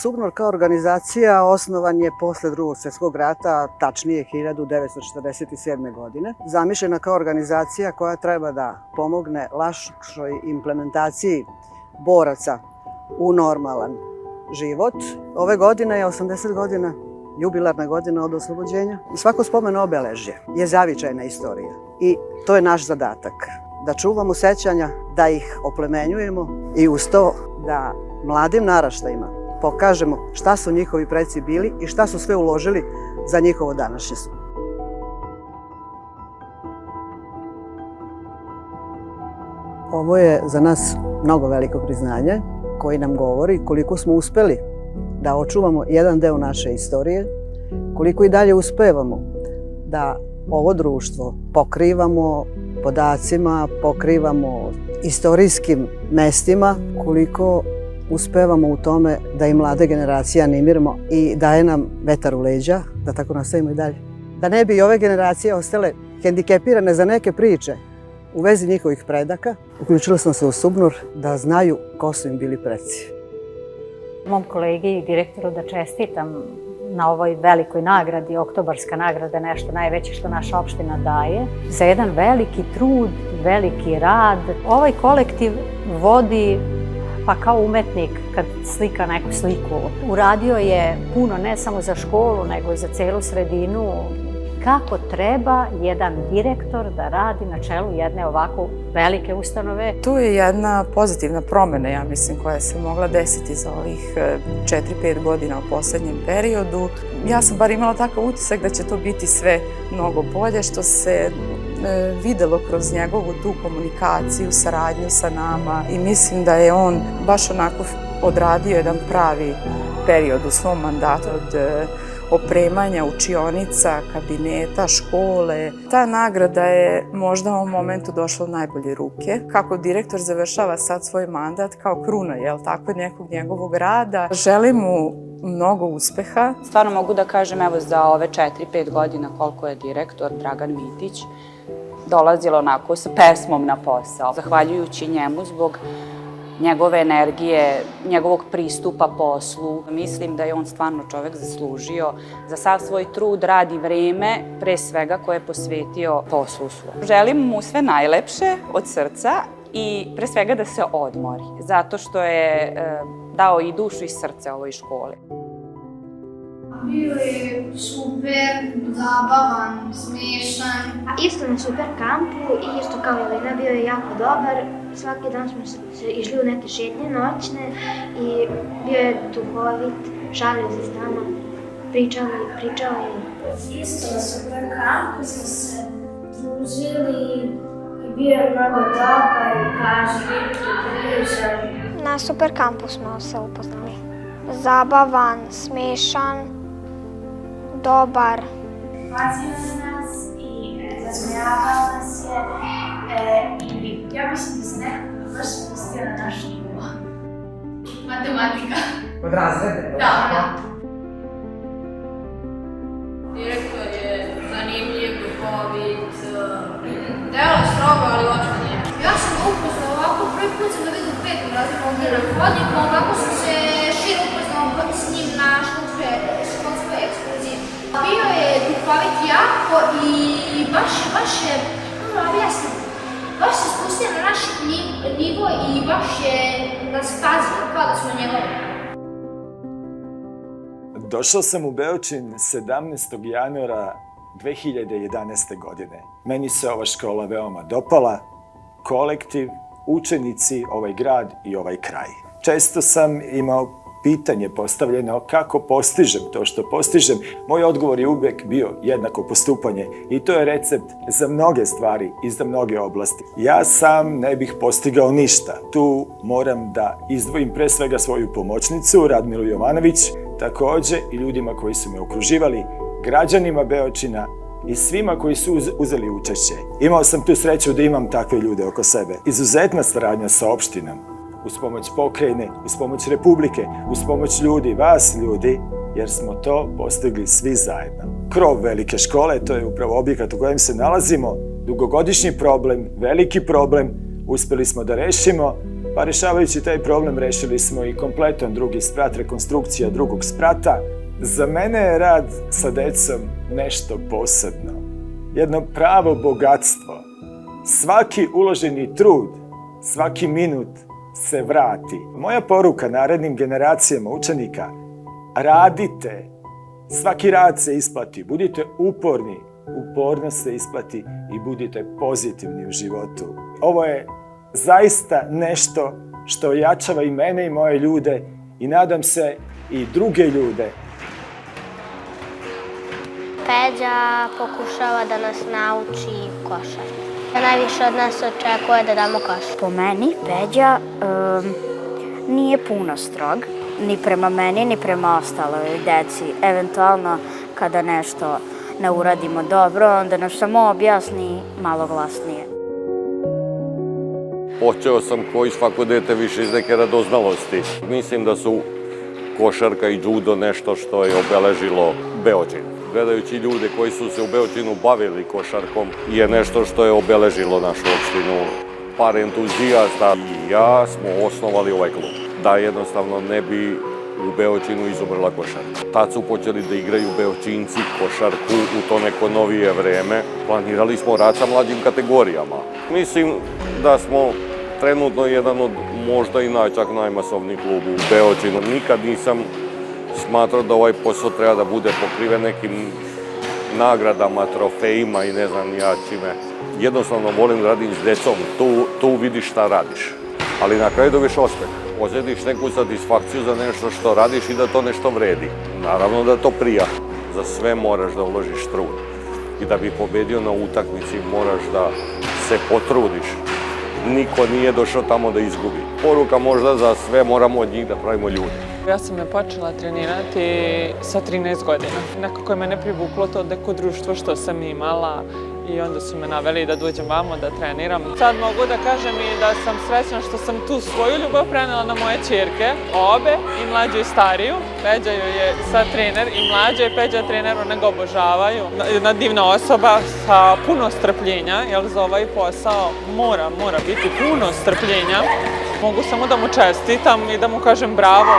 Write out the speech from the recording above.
SUBNOR kao organizacija osnovan je posle Drugog svjetskog rata, tačnije 1947. godine. Zamišljena kao organizacija koja treba da pomogne lakšoj implementaciji boraca u normalan život. Ove godine je 80 godina, jubilarna godina od oslobođenja. I svako spomen obeležje je zavičajna istorija. I to je naš zadatak. Da čuvamo sećanja, da ih oplemenjujemo i uz to da mladim naraštajima pokažemo šta su njihovi preci bili i šta su sve uložili za njihovo današnje. Ovo je za nas mnogo veliko priznanje koji nam govori koliko smo uspeli da očuvamo jedan deo naše istorije, koliko i dalje uspevamo da ovo društvo pokrivamo podacima, pokrivamo istorijskim mestima, koliko uspevamo u tome da i mlade generacije animiramo i daje nam vetar u leđa, da tako nastavimo i dalje. Da ne bi i ove generacije ostale hendikepirane za neke priče u vezi njihovih predaka, uključila sam se u SUBNOR da znaju ko su im bili preci. Mom kolegi i direktoru da čestitam na ovoj velikoj nagradi. Oktobarska nagrada je nešto najveće što naša opština daje. Za jedan veliki trud, veliki rad. Ovaj kolektiv vodi pa kao umetnik kad slika neku sliku. Uradio je puno ne samo za školu, nego i za celu sredinu. Kako treba jedan direktor da radi na čelu jedne ovako velike ustanove. Tu je jedna pozitivna promena, ja mislim, koja se mogla desiti za ovih 4-5 godina u poslednjem periodu. Ja sam bar imala takav utisak da će to biti sve mnogo bolje, što se videlo kroz njegovu tu komunikaciju, saradnju sa nama i mislim da je on baš onako odradio jedan pravi period u svom mandatu od opremanja učionica, kabineta, škole. Ta nagrada je možda u ovom momentu došla u najbolje ruke. Kako direktor završava sad svoj mandat kao kruna, tako, nekog njegovog rada. Želim mu mnogo uspeha. Stvarno mogu da kažem, evo, za ove 4-5 godina koliko je direktor Dragan Mitić dolazilo onako sa pesmom na posao. Zahvaljujući njemu zbog njegove energije, njegovog pristupa poslu. Mislim da je on stvarno čovek zaslužio za sav svoj trud, rad i vreme, pre svega koje je posvetio poslu svom. Želim mu sve najlepše od srca i pre svega da se odmori, zato što je dao i dušu i srce ovoj školi. Bio je super, zabavan, smiješan. Isto na super kampu i isto kao Jelena bio je jako dobar. Svaki dan smo se išli u neke šetnje noćne i bio je duhovit, šalio se s nama, pričao je. Isto na super kampu smo se družili i bio je mnogo dobar, pažljiv, brižan. Na super kampu smo se upoznali. Zabavan, smiješan, dobar. Pazio nas i razmijavao nas je i ja mislim da se nekako baš spustio na naš nivo. Matematika. Od razrede? Da. Direktor je zanimljiv, duhovit, delo strogo, ali očito nije. Ja sam ga upoznao ovako, prvi put sam ga vidio u 5. razredu ovdje na hodniku, ovako sam se širo upoznao s njim na školskoj ekskurziji. Bio je duhovit jako i baš je, objasnim, baš se spustio na naš nivo i baš je nas pazio, kao da smo njegovi. Došao sam u Beočin 17. januara 2011. godine. Meni se ova škola veoma dopala, kolektiv, učenici, ovaj grad i ovaj kraj. Često sam imao pitanje postavljeno kako postižem to što postižem. Moj odgovor je uvijek bio jednako postupanje i to je recept za mnoge stvari i za mnoge oblasti. Ja sam ne bih postigao ništa. Tu moram da izdvojim pre svega svoju pomoćnicu Radmilu Jovanović, takođe i ljudima koji su me okruživali, građanima Beočina i svima koji su uzeli učešće. Imao sam tu sreću da imam takve ljude oko sebe. Izuzetna saradnja sa opštinom, uz pomoć pokrajine, uz pomoć Republike, uz pomoć ljudi, vas ljudi, jer smo to postigli svi zajedno. Krov velike škole, to je upravo objekat u kojem se nalazimo, dugogodišnji problem, veliki problem, uspeli smo da rešimo Pa rešavajući taj problem rešili smo i kompletan drugi sprat, rekonstrukcija drugog sprata. Za mene je rad sa decom nešto posebno, jedno pravo bogatstvo. Svaki uloženi trud, svaki minut se vrati. Moja poruka narednim generacijama učenika: radite, svaki rad se isplati, budite uporni, upornost se isplati i budite pozitivni u životu. Ovo je zaista nešto što ojačava i mene i moje ljude i nadam se i druge ljude. Peđa pokušava da nas nauči košarku. Najviše od nas očekuje da damo košarku. Po meni, Peđa nije puno strog, ni prema meni, ni prema ostaloj deci. Eventualno, kada nešto ne uradimo dobro, onda nas samo objasni malo glasnije. Počeo sam koji svako dete više iz neke radoznalosti. Mislim da su košarka i judo nešto što je obeležilo Beočin. Gledajući ljude koji su se u Beočinu bavili košarkom je nešto što je obeležilo našu opštinu. Par entuzijasta i ja smo osnovali ovaj klub. Da jednostavno ne bi u Beočinu izobrala košarka. Tad su počeli da igraju Beočinci košarku u to neko novije vreme. Planirali smo rad sa mlađim kategorijama. Mislim da smo trenutno jedan od možda i najmasovniji klub u Beočinu. Nikad nisam smatrao da ovaj posao treba da bude pokriven nekim nagradama, trofejima i ne znam ja čime. Jednostavno volim da radim s decom, tu vidiš šta radiš. Ali na kraju dobiješ uspeh. Osjetiš neku satisfakciju za nešto što radiš i da to nešto vredi. Naravno da to prija. Za sve moraš da uložiš trud. I da bi pobedio na utakmici moraš da se potrudiš. Niko nije došao tamo da izgubi. Poruka možda za sve, moramo od njih da pravimo ljude. Ja sam počela trenirati sa 13 godina. Nekako je mene privuklo to neko društvo što sam imala i onda su me naveli da dođem vamo da treniram. Sad mogu da kažem i da sam srećna što sam tu svoju ljubav prenela na moje ćerke, obe, i mlađu i stariju. Peđa joj je sad trener i mlađa i Peđa trener, one ga obožavaju. Jedna divna osoba sa puno strpljenja, jer za ovaj posao mora biti puno strpljenja. Mogu samo da mu čestitam i da mu kažem bravo.